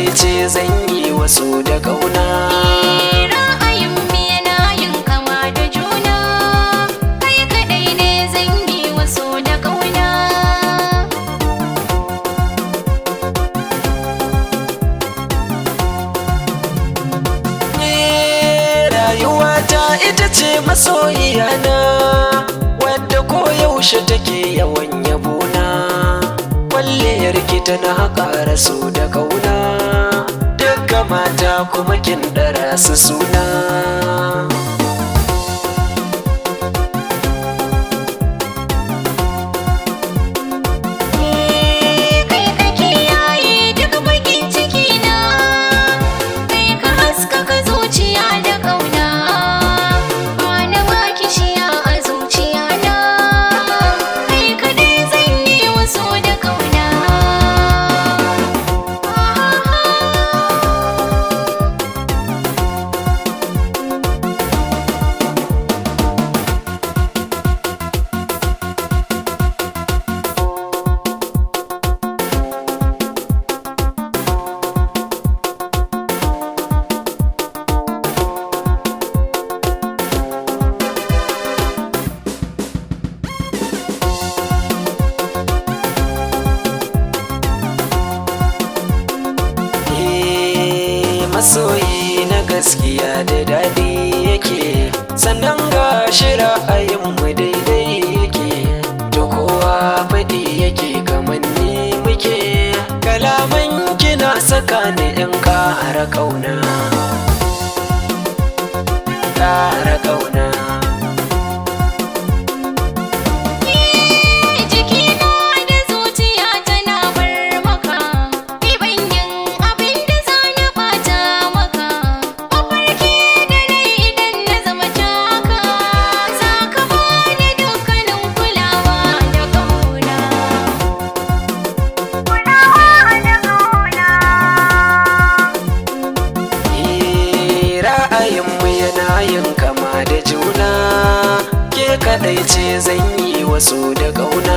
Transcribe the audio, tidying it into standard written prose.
kadai ce zan yi wasu da kauna. Ra'ayin mu yana yin kama da juna, kai kadai ne zan yi wasu da kauna. Rayuwata ita ce masoyiyana, wadda koyaushe take yawan yabona. Kwalliyar ki tana ƙara so da kauna, dukka mata kuma kin ɗara su suna. Kai kake yaye duk bakin ciki na, kai ka haskaka zuciya da kauna. Bana baki shiya a zuciya na, kai kadai zan yi wasu da kauna. Masoyi na gaskiya da daɗi yake, sannan ga shi ra'ayinmu daidai yake. To kowa faɗi yake kamar ni muke, kalaman kina saka ni in ƙara ƙauna, ƙara ƙauna. Jikina da zuciya tana bar maka, ni ban yin abin da za na ɓata maka. Mafarki da rai idan na zama taka, za ka bani dukkanin kulawa da ƙauna. Ra'ayinmu yana yin kama da juna, ke kaɗai ce zan yi wasu da ƙauna.